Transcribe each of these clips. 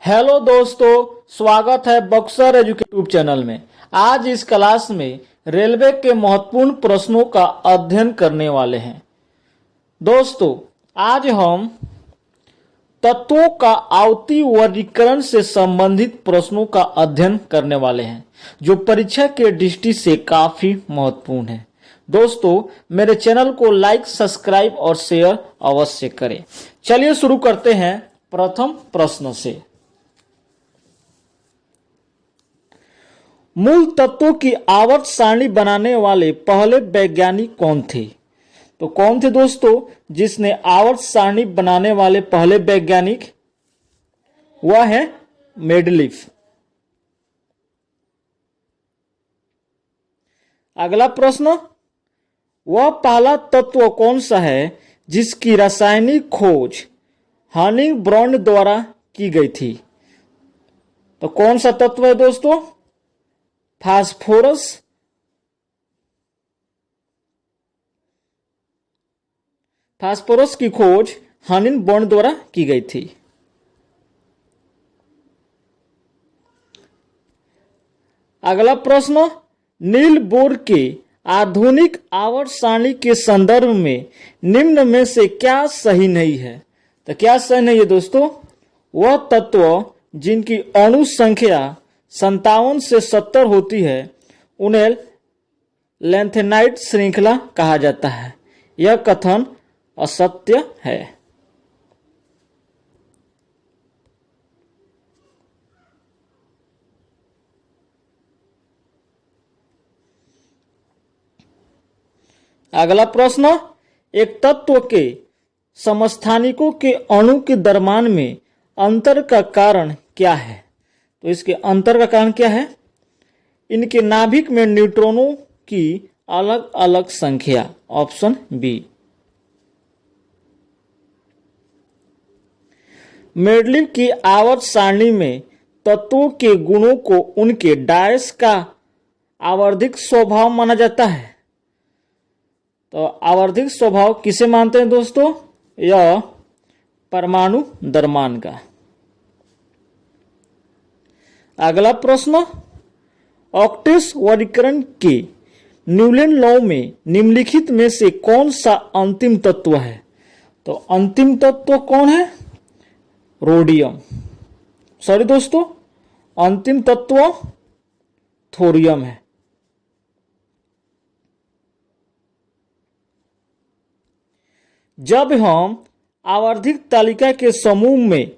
Hello दोस्तों, स्वागत है बक्सर एजुकेशन यूट्यूब चैनल में। आज इस क्लास में रेलवे के महत्वपूर्ण प्रश्नों का अध्ययन करने वाले हैं। दोस्तों, आज हम तत्वों का आवृत्ति वर्गीकरण से संबंधित प्रश्नों का अध्ययन करने वाले हैं, जो परीक्षा के दृष्टि से काफी महत्वपूर्ण है। दोस्तों, मेरे चैनल को लाइक, सब्सक्राइब और शेयर अवश्य करें। चलिए शुरू करते हैं प्रथम प्रश्न से। मूल तत्वों की आवर्त सारणी बनाने वाले पहले वैज्ञानिक कौन थे? तो कौन थे दोस्तों जिसने आवर्त सारणी बनाने वाले पहले वैज्ञानिक? वह है मेंडलीफ। अगला प्रश्न, वह पहला तत्व कौन सा है जिसकी रासायनिक खोज हनिंग ब्रॉन्ड द्वारा की गई थी? तो कौन सा तत्व है दोस्तों? फास्फोरस। फास्फोरस की खोज हनिंग ब्रॉन्ड द्वारा की गई थी। अगला प्रश्न, नील बोर के आधुनिक आवर्त सारणी के संदर्भ में निम्न में से क्या सही नहीं है? तो क्या सही नहीं है दोस्तों? वह तत्व जिनकी अणु संख्या 57 से 70 होती है उन्हें लैंथेनाइड श्रृंखला कहा जाता है। यह कथन असत्य है। अगला प्रश्न, एक तत्व के समस्थानिकों के अणु के द्रव्यमान में अंतर का कारण क्या है? तो इसके अंतर का कारण क्या है? इनके नाभिक में न्यूट्रॉनों की अलग अलग संख्या। Option B. मेंडलीफ की आवर्त सारणी में तत्वों के गुणों को उनके डायस का आवर्धिक स्वभाव माना जाता है। तो आवर्धिक स्वभाव किसे मानते हैं दोस्तों? यह परमाणु द्रव्यमान का। अगला प्रश्न, ऑक्टेट वर्गीकरण के न्यूलन लॉ में निम्नलिखित में से कौन सा अंतिम तत्व है? तो अंतिम तत्व कौन है? रोडियम। सॉरी दोस्तों, अंतिम तत्व थोरियम है। जब हम आवर्धिक तालिका के समूह में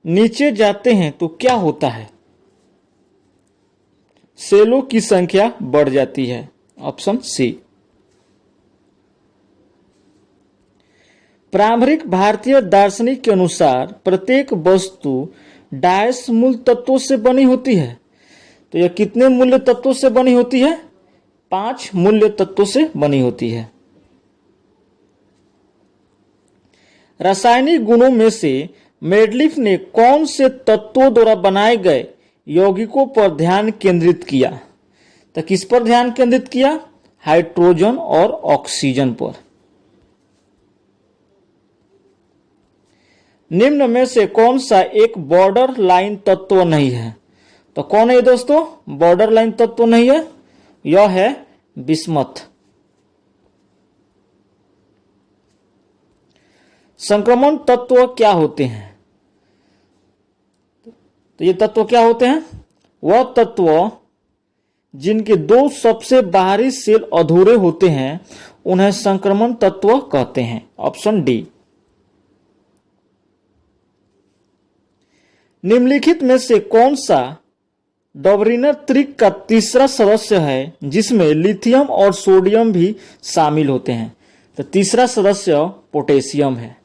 नीचे जाते हैं तो क्या होता है? सेलों की संख्या बढ़ जाती है। Option C. प्रारंभिक भारतीय दार्शनिक के अनुसार प्रत्येक वस्तु डायस मूल तत्वों से बनी होती है। तो यह कितने मूल्य तत्वों से बनी होती है? 5 मूल्य तत्वों से बनी होती है। रासायनिक गुणों में से मेंडलीफ ने कौन से तत्वों द्वारा बनाए गए यौगिकों पर ध्यान केंद्रित किया? तो किस पर ध्यान केंद्रित किया? हाइड्रोजन और ऑक्सीजन पर। निम्न में से कौन सा एक बॉर्डर लाइन तत्व नहीं है? तो कौन है दोस्तों बॉर्डर लाइन तत्व नहीं है? यह है बिस्मथ। संक्रमण तत्व क्या होते हैं? तो ये तत्व क्या होते हैं? वह तत्व जिनके 2 सबसे बाहरी सेल अधूरे होते हैं उन्हें संक्रमण तत्व कहते हैं। Option D. निम्नलिखित में से कौन सा डॉबरिनर त्रिक का तीसरा सदस्य है जिसमें लिथियम और सोडियम भी शामिल होते हैं? तो तीसरा सदस्य पोटेशियम है।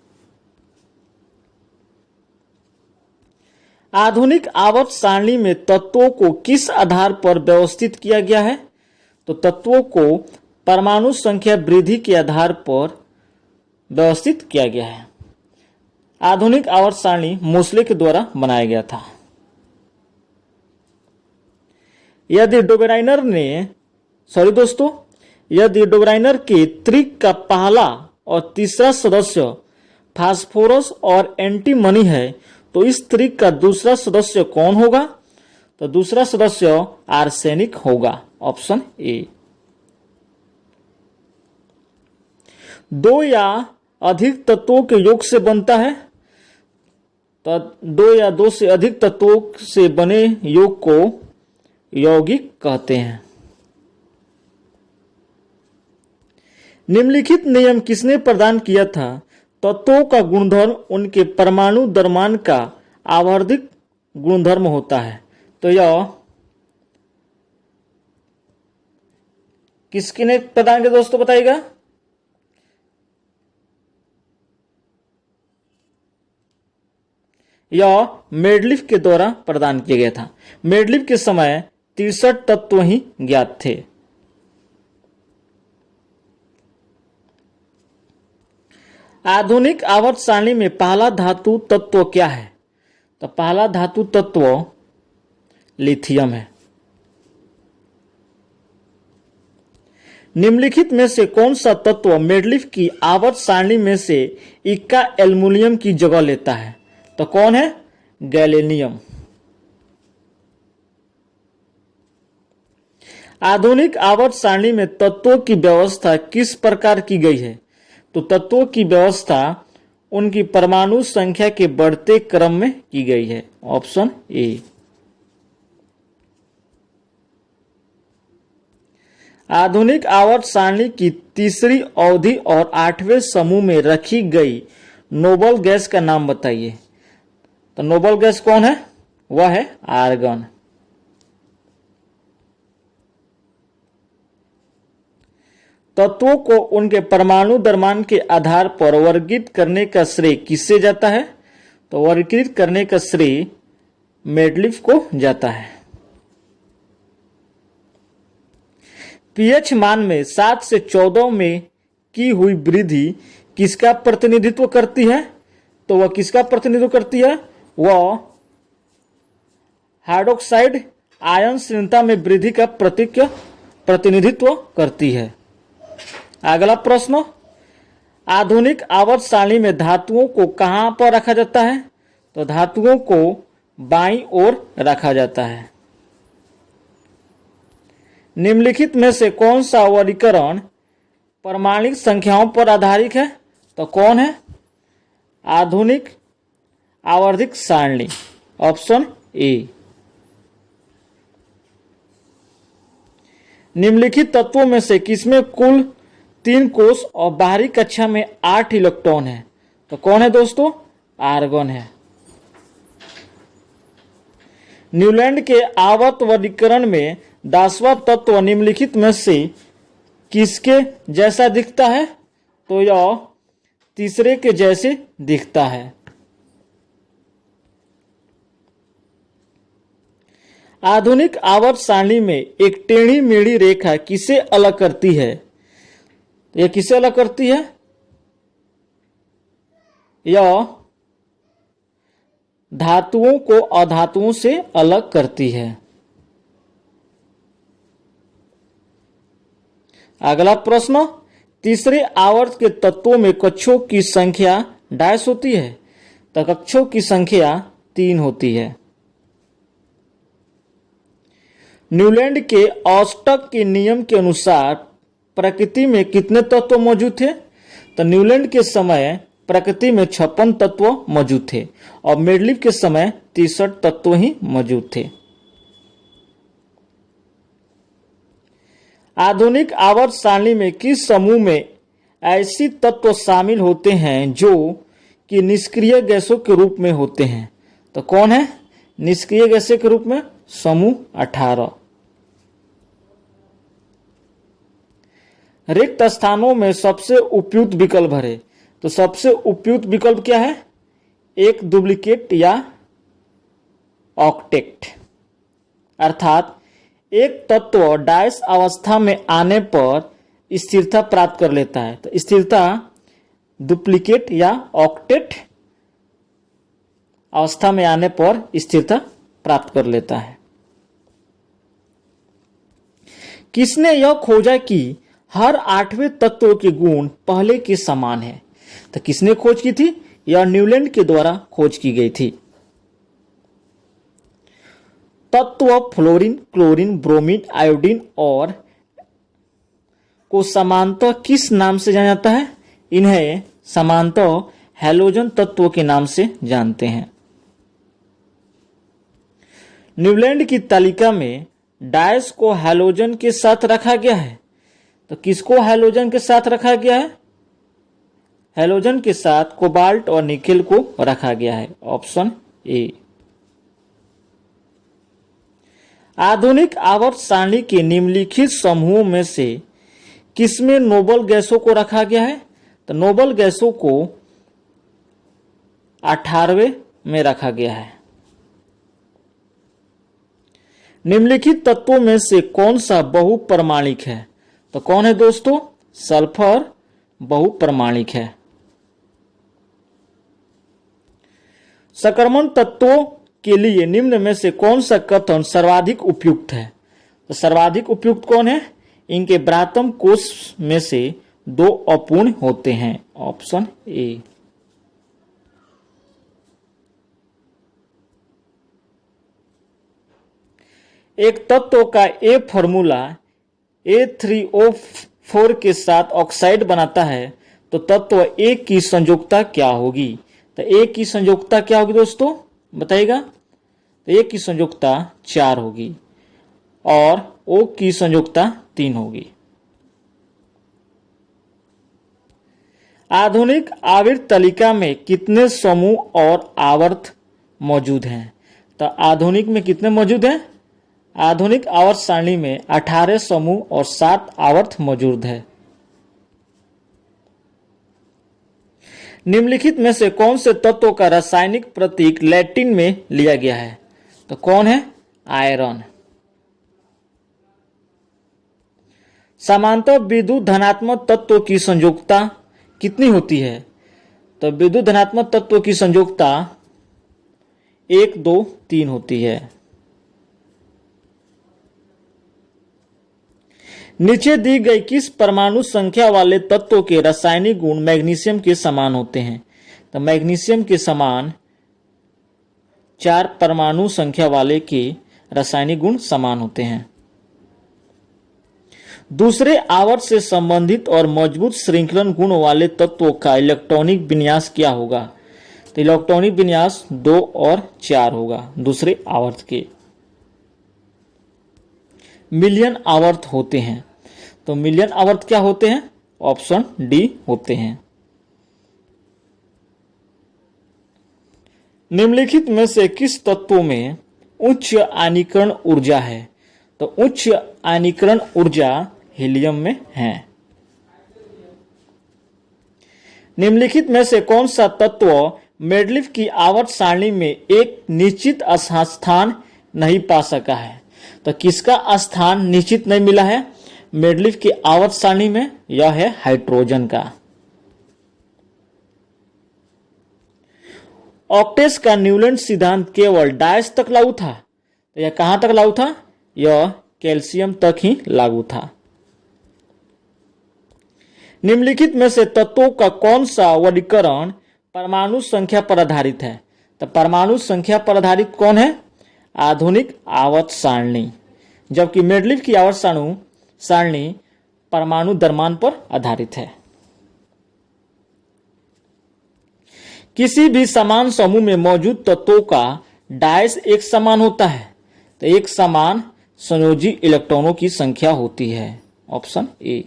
आधुनिक आवर्त सारणी में तत्वों को किस आधार पर व्यवस्थित किया गया है? तो तत्वों को परमाणु संख्या वृद्धि के आधार पर व्यवस्थित किया गया है। आधुनिक आवर्त सारणी मोसले के द्वारा बनाया गया था। यदि डोबराइनर के त्रिक का पहला और तीसरा सदस्य फास्फोरस और एंटीमनी है तो इस त्रिक का दूसरा सदस्य कौन होगा? तो दूसरा सदस्य आर्सेनिक होगा, ऑप्शन ए। दो या अधिक तत्वों के योग से बनता है, तो दो या दो से अधिक तत्वों से बने योग को यौगिक कहते हैं। निम्नलिखित नियम किसने प्रदान किया था? तत्वों का गुणधर्म उनके परमाणु द्रव्यमान का आवर्धिक गुणधर्म होता है। तो यह किसने प्रदान किया दोस्तों, बताइएगा? यह मेडलिफ के द्वारा प्रदान किया गया था। मेडलिफ के समय 63 तत्व ही ज्ञात थे। आधुनिक आवर्त सारणी में पहला धातु तत्व क्या है? तो पहला धातु तत्व लिथियम है। निम्नलिखित में से कौन सा तत्व मेडलिफ की आवर्त सारणी में से इक्का एल्युमिनियम की जगह लेता है? तो कौन है? गैलेनियम। आधुनिक आवर्त सारणी में तत्वों की व्यवस्था किस प्रकार की गई है? तो तत्वों की व्यवस्था उनकी परमाणु संख्या के बढ़ते क्रम में की गई है, ऑप्शन ए। आधुनिक आवर्त सारणी की तीसरी अवधि और 8वें समूह में रखी गई नोबल गैस का नाम बताइए। तो नोबल गैस कौन है? वह है आर्गन। तत्वों को उनके परमाणु द्रव्यमान के आधार पर वर्गीकृत करने का श्रेय किससे जाता है? तो वर्गीकृत करने का श्रेय मेडलिफ को जाता है। पीएच मान में 7 से 14 में की हुई वृद्धि किसका प्रतिनिधित्व करती है? तो वह किसका प्रतिनिधित्व करती है? वह हाइड्रोक्साइड आयन श्रृंखला में वृद्धि का प्रतिनिधित्व करती है। अगला प्रश्न, आधुनिक आवर्त सारणी में धातुओं को कहां पर रखा जाता है? तो धातुओं को बाईं ओर रखा जाता है। निम्नलिखित में से कौन सा वर्गीकरण परमाणुक संख्याओं पर आधारित है? तो कौन है? आधुनिक आवर्त सारणी, ऑप्शन ए। निम्नलिखित तत्वों में से किसमें कुल 3 कोष और बाहरी कक्षा में 8 इलेक्ट्रॉन है? तो कौन है दोस्तों? आर्गन है। न्यूलैंड के आवर्त वर्गीकरण में 10वां तत्व निम्नलिखित में से किसके जैसा दिखता है? तो यह तीसरे के जैसे दिखता है। आधुनिक आवर्त सारणी में एक टेढ़ी मेढ़ी रेखा किसे अलग करती है? यह किसे अलग करती है? यह धातुओं को अधातुओं से अलग करती है। अगला प्रश्न, तीसरे आवर्त के तत्वों में कक्षों की संख्या डैश होती है? तो कक्षों की संख्या 3 होती है। न्यूलैंड के औसटक के नियम के अनुसार प्रकृति में कितने तत्व मौजूद थे? तो न्यूलैंड के समय प्रकृति में 56 तत्व मौजूद थे और मेडलिफ के समय 63 तत्व ही मौजूद थे। आधुनिक आवर्त सारणी में किस समूह में ऐसी तत्व शामिल होते हैं जो कि निष्क्रिय गैसों के रूप में होते हैं? तो कौन है निष्क्रिय गैसों के रूप में? समूह 18। रिक्त स्थानों में सबसे उपयुक्त विकल्प भरे। तो सबसे उपयुक्त विकल्प क्या है? एक डुप्लीकेट या ऑक्टेट, अर्थात एक तत्व डायस अवस्था में आने पर स्थिरता प्राप्त कर लेता है। तो स्थिरता डुप्लीकेट या ऑक्टेट अवस्था में आने पर स्थिरता प्राप्त कर लेता है। किसने यह खोजा कि हर 8वें तत्व के गुण पहले के समान है? तो किसने खोज की थी? यह न्यूलैंड के द्वारा खोज की गई थी। तत्व फ्लोरीन, क्लोरीन, ब्रोमीन, आयोडीन और को समानतः किस नाम से जाना जाता है? इन्हें समानतः हैलोजन तत्वों के नाम से जानते हैं। न्यूलैंड की तालिका में डायस को हैलोजन के साथ रखा गया है। तो किसको हैलोजन के साथ रखा गया है? हैलोजन के साथ कोबाल्ट और निकेल को रखा गया है। Option A. आधुनिक आवर्त सारणी के निम्नलिखित समूहों में से किसमें नोबल गैसों को रखा गया है? तो नोबल गैसों को 18वें में रखा गया है। निम्नलिखित तत्वों में से कौन सा बहुपरमाणिक है? तो कौन है दोस्तों? सल्फर बहुपरमाणिक है। सकर्मण तत्वों के लिए निम्न में से कौन सा कथन सर्वाधिक उपयुक्त है? तो सर्वाधिक उपयुक्त कौन है? इनके ब्रातम कोष में से 2 अपूर्ण होते हैं। Option A. एक तत्व का ए फॉर्मूला A3O4 के साथ ऑक्साइड बनाता है तो तत्व ए की संयोजकता क्या होगी? तो ए की संयोजकता क्या होगी दोस्तों, बताइएगा? तो ए की संयोजकता 4 होगी और ओ की संयोजकता 3 होगी। आधुनिक आवर्त तालिका में कितने समूह और आवर्त मौजूद हैं? तो आधुनिक में कितने मौजूद हैं? आधुनिक आवर्त सारणी में 18 समूह और 7 आवर्त मौजूद है। निम्नलिखित में से कौन से तत्व का रासायनिक प्रतीक लैटिन में लिया गया है? तो कौन है? आयरन। समांतर विद्युत धनात्मक तत्व की संयोजकता कितनी होती है? तो विद्युत धनात्मक तत्व की संयोजकता 1, 2, 3 होती है। नीचे दी गई किस परमाणु संख्या वाले तत्व के रासायनिक गुण मैग्नीशियम के समान होते हैं? तो मैग्नीशियम के समान 4 परमाणु संख्या वाले के रासायनिक गुण समान होते हैं। दूसरे आवर्त से संबंधित और मजबूत श्रृंखलन गुण वाले तत्वों का इलेक्ट्रॉनिक विन्यास क्या होगा? तो इलेक्ट्रॉनिक विन्यास 2 और 4 होगा दूसरे आवर्त के। मिलियन आवर्त होते हैं। तो मिलियन आवर्त क्या होते हैं? ऑप्शन डी होते हैं। निम्नलिखित में से किस तत्वों में उच्च आयनीकरण ऊर्जा है? तो उच्च आयनीकरण ऊर्जा हीलियम में है। निम्नलिखित में से कौन सा तत्व मेंडलीफ की आवर्त सारणी में एक निश्चित स्थान नहीं पा सका है? तो किसका स्थान निश्चित नहीं मिला है मेंडलीफ की आवर्त सारणी में? यह है हाइड्रोजन का। ऑक्टेस का न्यूलैंड सिद्धांत केवल डायस तक लागू था। तो यह कहां तक लागू था? यह कैल्शियम तक ही लागू था। निम्नलिखित में से तत्वों का कौन सा वर्गीकरण परमाणु संख्या पर आधारित है? तो परमाणु संख्या पर आधारित कौन है? आधुनिक आवर्त सारणी। जबकि मेंडलीफ की आवर्त सारणी परमाणु द्रव्यमान पर आधारित है। किसी भी समान समूह में मौजूद तत्वों का डायस एक समान होता है तो एक समान संयोजी इलेक्ट्रॉनों की संख्या होती है। Option A.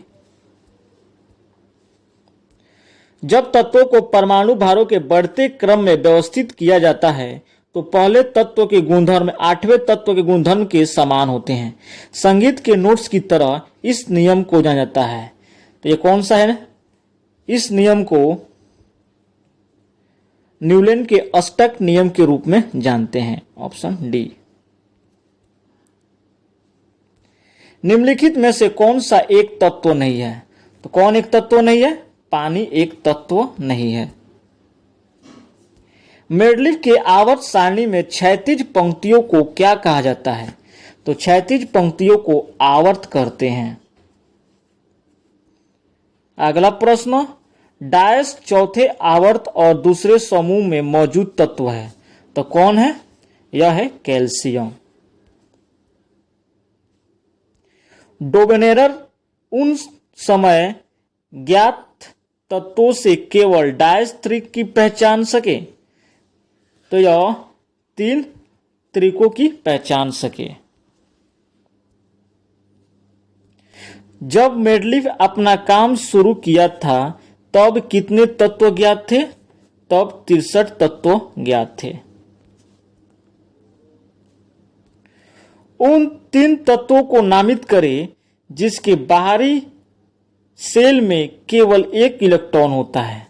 जब तत्वों को परमाणु भारों के बढ़ते क्रम में व्यवस्थित किया जाता है तो पहले तत्व के गुणधर्म 8वें तत्व के गुणधर्म के समान होते हैं। संगीत के नोट्स की तरह इस नियम को जाना जाता है। तो ये कौन सा है? इस नियम को न्यूलैंड के अष्टक नियम के रूप में जानते हैं। Option D. निम्नलिखित में से कौन सा एक तत्व नहीं है? तो कौन एक तत्व नहीं है? पानी एक तत्व नहीं है। मेंडलीफ के आवर्त सारणी में क्षैतिज पंक्तियों को क्या कहा जाता है? तो क्षैतिज पंक्तियों को आवर्त कहते हैं। अगला प्रश्न, डायस चौथे आवर्त और दूसरे समूह में मौजूद तत्व है तो कौन है? यह है कैल्शियम। डोबेनेरर उन समय ज्ञात तत्वों से केवल डायस त्रिक की पहचान सके, तो यह 3 त्रिकों की पहचान सके। जब मेंडलीफ अपना काम शुरू किया था तब कितने तत्व ज्ञात थे? तब 63 तत्व ज्ञात थे। उन 3 तत्वों को नामित करें जिसके बाहरी सेल में केवल 1 इलेक्ट्रॉन होता है।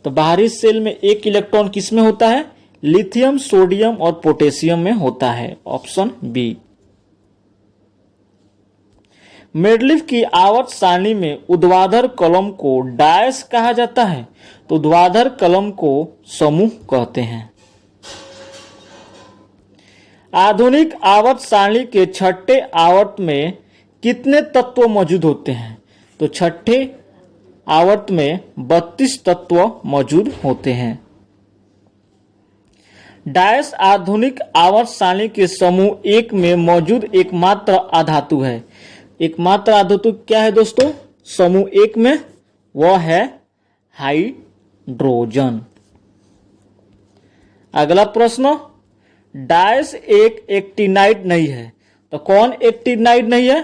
तो बाहरी सेल में 1 इलेक्ट्रॉन किसमें होता है? लिथियम, सोडियम और पोटेशियम में होता है। Option B. मेंडलीफ की आवर्त सारणी में ऊर्ध्वाधर कॉलम को डायस कहा जाता है, तो ऊर्ध्वाधर कॉलम को समूह कहते हैं। आधुनिक आवर्त सारणी के छठे आवर्त में कितने तत्व मौजूद होते हैं? तो छठे आवर्त में 32 तत्व मौजूद होते हैं। डायस आधुनिक आवर्त सारणी के समूह 1 में मौजूद एकमात्र अधातु है। एकमात्र अधातु क्या है दोस्तों समूह 1 में? वह है हाइड्रोजन। अगला प्रश्न, डायस एक एक्टिनाइड नहीं है, तो कौन एक्टिनाइड नहीं है?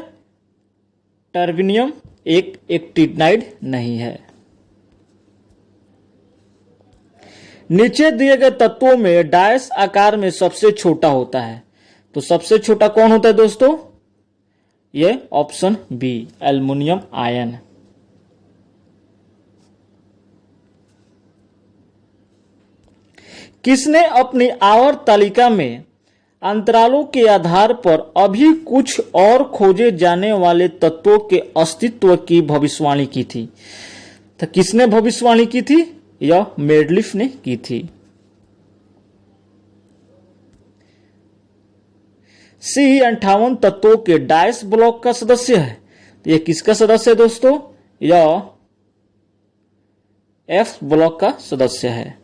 टर्बिनियम एक एक्टिनाइड नहीं है। नीचे दिए गए तत्वों में डायस आकार में सबसे छोटा होता है, तो सबसे छोटा कौन होता है दोस्तों? ये ऑप्शन बी, एल्युमिनियम आयन। किसने अपनी आवर्त तालिका में अंतरालों के आधार पर अभी कुछ और खोजे जाने वाले तत्वों के अस्तित्व की भविष्यवाणी की थी? तो किसने भविष्यवाणी की थी? यह मेंडलीफ ने की थी। सी 58 तत्वों के डायस ब्लॉक का सदस्य है, तो यह किसका सदस्य है दोस्तों? यह एफ ब्लॉक का सदस्य है।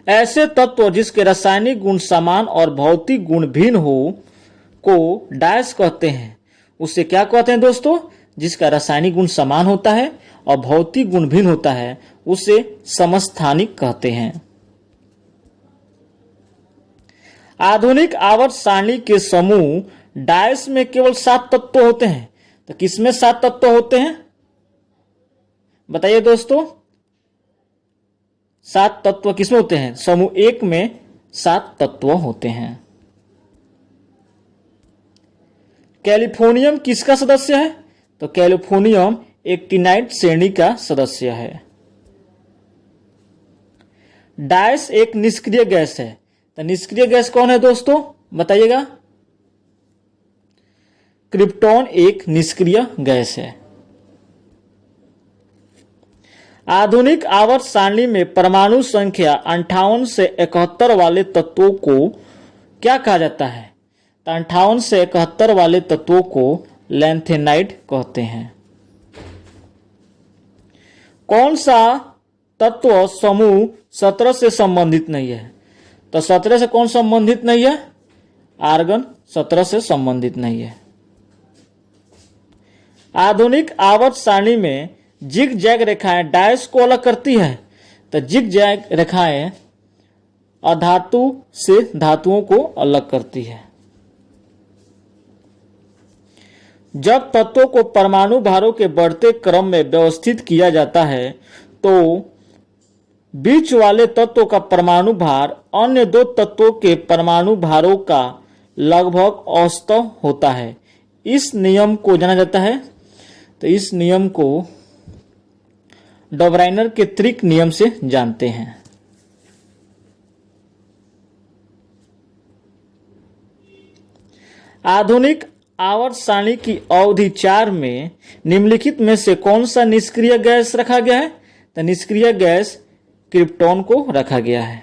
ऐसे तत्व जिसके रासायनिक गुण समान और भौतिक गुण भिन्न हो को डायस कहते हैं। उसे क्या कहते हैं दोस्तों? जिसका रासायनिक गुण समान होता है और भौतिक गुण भिन्न होता है उसे समस्थानिक कहते हैं। आधुनिक आवर्त सारणी के समूह डायस में केवल 7 तत्व होते हैं, तो किसमें 7 तत्व होते हैं? बताइए दोस्तों, 7 तत्व किसमें होते हैं? समूह 1 में 7 तत्व होते हैं। कैलिफोर्नियम किसका सदस्य है? तो कैलिफोर्नियम एक्टिनाइड श्रेणी का सदस्य है। डायस एक निष्क्रिय गैस है, तो निष्क्रिय गैस कौन है दोस्तों? बताइएगा। क्रिप्टॉन एक निष्क्रिय गैस है। आधुनिक आवर्त सारणी में परमाणु संख्या 58 से 71 वाले तत्वों को क्या कहा जाता है? तो 58 से 71 वाले तत्वों को लैंथेनाइड कहते हैं। कौन सा तत्व समूह 17 से संबंधित नहीं है? तो 17 से कौन संबंधित नहीं है? आर्गन 17 से संबंधित नहीं है। आधुनिक आवर्त सारणी में जिग जैग रेखाएं डायस को अलग करती है, तो जिग जैग रेखाएं अधातु से धातुओं को अलग करती है। जब तत्वों को परमाणु भारों के बढ़ते क्रम में व्यवस्थित किया जाता है तो बीच वाले तत्वों का परमाणु भार अन्य 2 तत्वों के परमाणु भारों का लगभग औसत होता है। इस नियम को जाना जाता है, तो इस नियम को डोब्राइनर के त्रिक नियम से जानते हैं। आधुनिक आवर्त सारणी की अवधि 4 में निम्नलिखित में से कौन सा निष्क्रिय गैस रखा गया है? तो निष्क्रिय गैस क्रिप्टॉन को रखा गया है।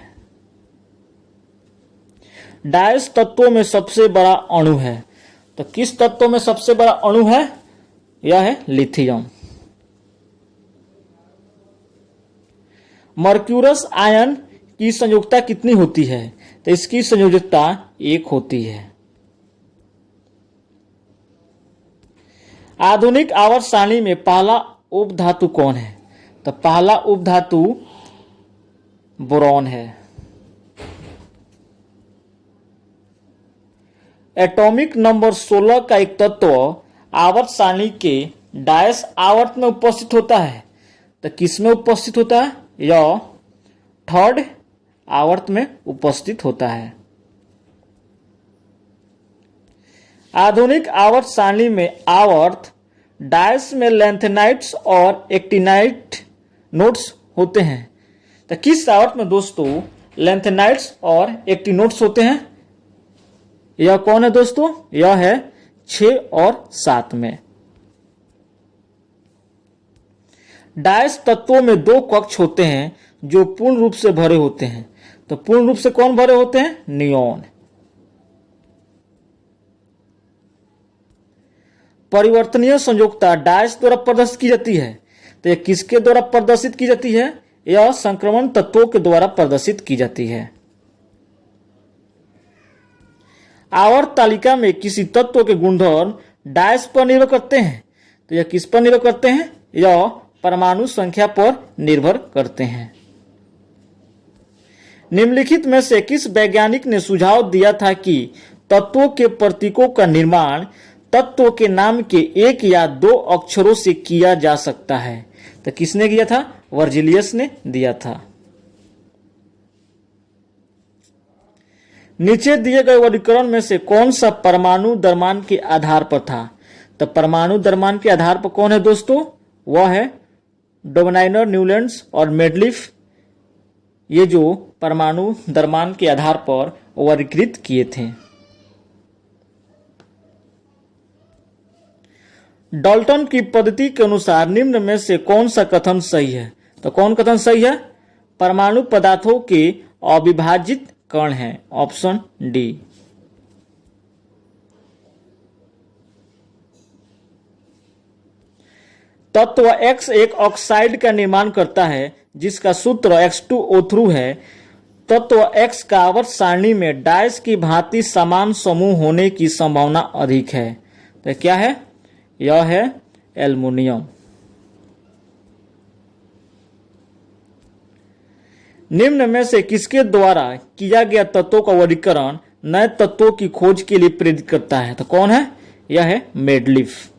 डायस तत्वों में सबसे बड़ा अणु है, तो किस तत्व में सबसे बड़ा अणु है? यह है लिथियम। मर्क्यूरस आयन की संयोजकता कितनी होती है? तो इसकी संयोजकता 1 होती है। आधुनिक आवर्त सारणी में पहला उपधातु कौन है? तो पहला उपधातु बोरॉन है। एटॉमिक नंबर 16 का एक तत्व आवर्त सारणी के डैश आवर्त में उपस्थित होता है। तो किस में उपस्थित होता है? यह थर्ड आवर्त में उपस्थित होता है। आधुनिक आवर्त सारणी में आवर्त डैश में लैंथेनाइट्स और एक्टिनाइट नोड्स होते हैं। तो किस आवर्त में दोस्तों लैंथेनाइट्स और एक्टिनोड्स होते हैं? यह कौन है दोस्तों? यह है 6 और 7 में। डैश तत्वों में 2 कक्ष होते हैं जो पूर्ण रूप से भरे होते हैं। तो पूर्ण रूप से कौन भरे होते हैं? नियॉन। परिवर्तनीय संयोजकता डैश द्वारा प्रदर्शित की जाती है। तो यह किसके द्वारा प्रदर्शित की जाती है? यह संक्रमण तत्वों के द्वारा प्रदर्शित की जाती है। आवर्त तालिका में किसी तत्व के गुणधर्म डैश पर निर्भर करते हैं। तो यह किस पर निर्भर करते हैं? यह परमाणु संख्या पर निर्भर करते हैं। निम्नलिखित में से किस वैज्ञानिक ने सुझाव दिया था कि तत्वों के प्रतीकों का निर्माण तत्व के नाम के 1 या 2 अक्षरों से किया जा सकता है? तो किसने किया था? वर्जिलियस ने दिया था। नीचे दिए गए वर्गीकरण में से कौन सा परमाणु द्रव्यमान के आधार पर था? तो परमाणु द्रव्यमान के आधार पर कौन है दोस्तों? वह है डोबनाइनर, न्यूलैंड्स और मेडलिफ। ये जो परमाणु द्रव्यमान के आधार पर वर्गीकृत किए थे। डाल्टन की पद्धति के अनुसार निम्न में से कौन सा कथन सही है? तो कौन कथन सही है? परमाणु पदार्थों के अविभाजित कण हैं। Option D. तत्व X एक ऑक्साइड का निर्माण करता है जिसका सूत्र X2O3 है। तत्व X का आवर्त सारणी में डैश की भांति समान समूह होने की संभावना अधिक है। तो क्या है? यह है एल्युमिनियम। निम्न में से किसके द्वारा किया गया तत्वों का वर्गीकरण नए तत्वों की खोज के लिए प्रेरित करता है? तो कौन है? यह है मेडलिफ।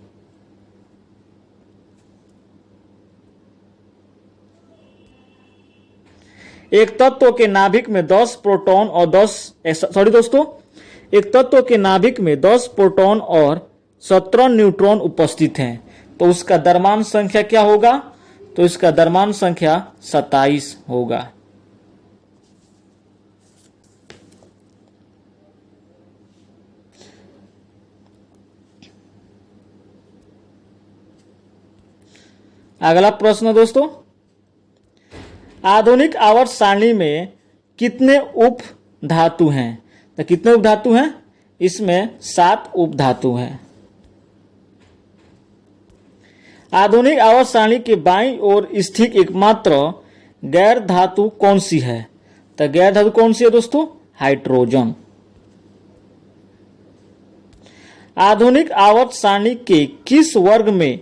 एक तत्व के नाभिक में 10 प्रोटॉन और 10 प्रोटॉन और 17 न्यूट्रॉन उपस्थित हैं। तो उसका द्रव्यमान संख्या क्या होगा? तो इसका द्रव्यमान संख्या 27 होगा। अगला प्रश्न दोस्तों, आधुनिक आवर्त सारणी में कितने उप धातु हैं? तो कितने उप धातु हैं? इसमें 7 उप धातु हैं। आधुनिक आवर्त सारणी के बाईं ओर स्थित एकमात्र गैर धातु कौन सी है? तो गैर धातु कौन सी है दोस्तों? हाइड्रोजन। आधुनिक आवर्त सारणी के किस वर्ग में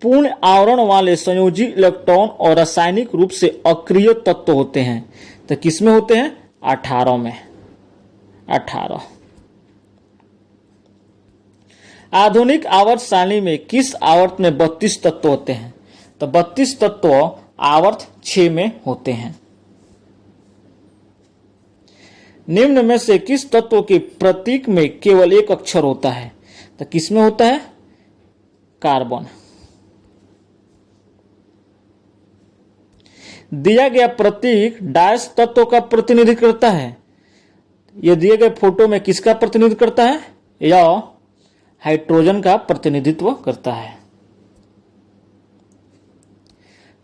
पूर्ण आवरण वाले संयोजी इलेक्ट्रॉन और रासायनिक रूप से अक्रिय तत्व होते हैं? तो किसमें होते हैं? 18 में। 18। आधुनिक आवर्त सारणी में किस आवर्त में 32 तत्व होते हैं? तो 32 तत्व आवर्त 6 में होते हैं। निम्न में से किस तत्व के प्रतीक में केवल एक अक्षर होता है? तो किसमें होता है? कार्बन। दिया गया प्रतीक डैश तत्व का प्रतिनिधित्व करता है। यह दिए गए फोटो में किसका प्रतिनिधित्व करता है? यह हाइड्रोजन का प्रतिनिधित्व करता है।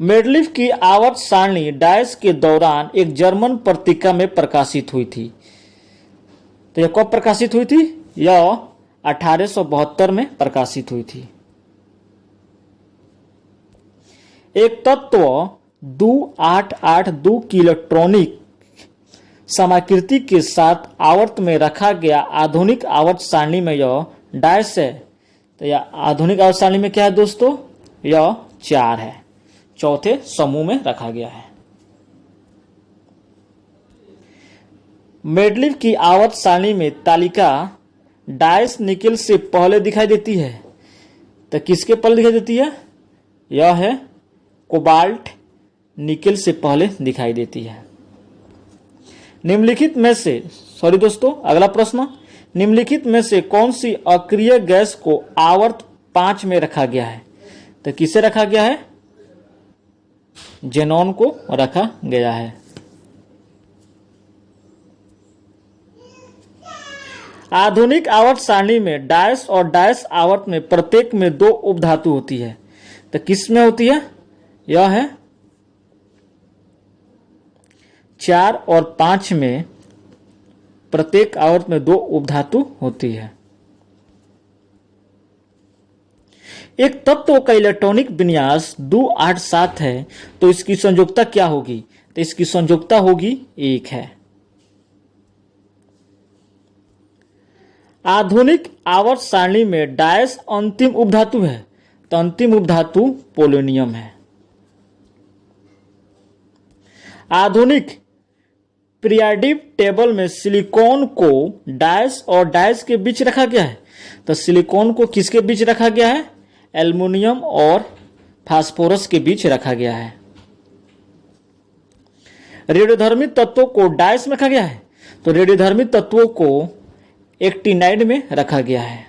मेडलिफ की आवर्त सारणी डैश के दौरान एक जर्मन पत्रिका में प्रकाशित हुई थी। तो यह कब प्रकाशित हुई थी? यह 1872 में प्रकाशित हुई थी। एक तत्व 2882 की इलेक्ट्रॉनिक समाकृति के साथ आवर्त में रखा गया आधुनिक आवर्त सारणी में यह डैश है तो यह आधुनिक आवर्त सारणी में क्या है दोस्तों, यह 4 है, चौथे समूह में रखा गया है। मेंडलीव की आवर्त सारणी में तालिका डायस निकेल से पहले दिखाई देती है, तो किसके पहले दिखाई देती है, यह है कोबाल्ट निकेल से पहले दिखाई देती है। निम्नलिखित में से अगला प्रश्न, निम्नलिखित में से कौन सी अक्रिय गैस को आवर्त 5 में रखा गया है, तो किसे रखा गया है, जेनॉन को रखा गया है। आधुनिक आवर्त सारणी में डायस और डायस आवर्त में प्रत्येक में 2 उपधातु होती है, तो किस में होती है, यह है 4 और 5 में प्रत्येक आवर्त में 2 उपधातु होती है। एक तत्व का इलेक्ट्रॉनिक विन्यास 287 है, तो इसकी संयोजकता क्या होगी, तो इसकी संयोजकता होगी 1 है। आधुनिक आवर्त सारणी में डायस अंतिम उपधातु है, तो अंतिम उपधातु पोलोनियम है। आधुनिक पीरियाडिक टेबल में सिलिकॉन को डायस और डायस के बीच रखा गया है, तो सिलिकॉन को किसके बीच रखा गया है, एल्युमिनियम और फास्फोरस के बीच रखा गया है। रेडियोधर्मी तत्वों को डायस में रखा गया है, तो रेडियोधर्मी तत्वों को एक्टिनाइड में रखा गया है।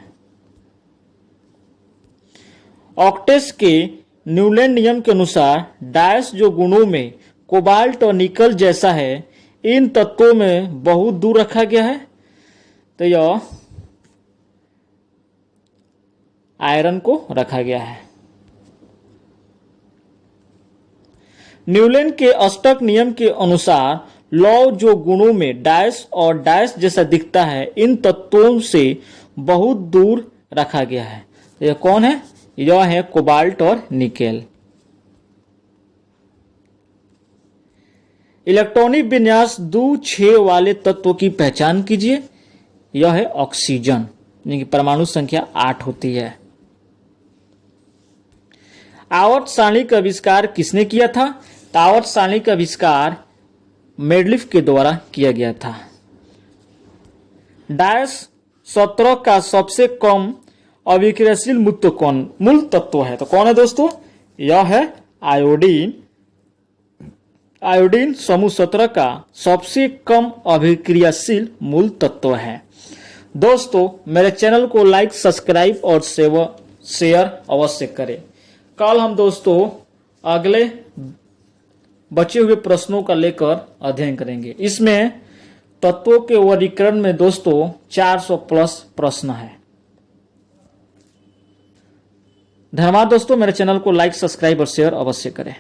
ऑक्टेस के न्यूलैंड नियम के अनुसार डायस जो गुणों में कोबाल्ट और निकल जैसा है, इन तत्वों में बहुत दूर रखा गया है, तो यह आयरन को रखा गया है। न्यूलैंड के अष्टक नियम के अनुसार लौह जो गुणों में डायस और डायस जैसा दिखता है, इन तत्वों से बहुत दूर रखा गया है। तो यह कौन है, यह है कोबाल्ट और निकेल। इलेक्ट्रॉनिक विन्यास 2-6 वाले तत्व की पहचान कीजिए। यह है ऑक्सीजन, जिनकी परमाणु संख्या 8 होती है। आवर्त सारणी का आविष्कार किसने किया था, तो आवर्त सारणी का आविष्कार मेंडलीव के द्वारा किया गया था। डायस 17 का सबसे कम अभिक्रियाशील मूल तत्व है, तो कौन है दोस्तों, यह है आयोडीन। आयोडीन समूह 17 का सबसे कम अभिक्रियाशील मूल तत्व है। दोस्तों मेरे चैनल को लाइक, सब्सक्राइब और शेयर अवश्य करें। कल हम दोस्तों अगले बचे हुए प्रश्नों का लेकर अध्ययन करेंगे। इसमें तत्वों के वर्गीकरण में दोस्तों 400 प्लस प्रश्न है। धन्यवाद दोस्तों, मेरे चैनल को लाइक, सब्सक्राइब और शेयर अवश्य करें।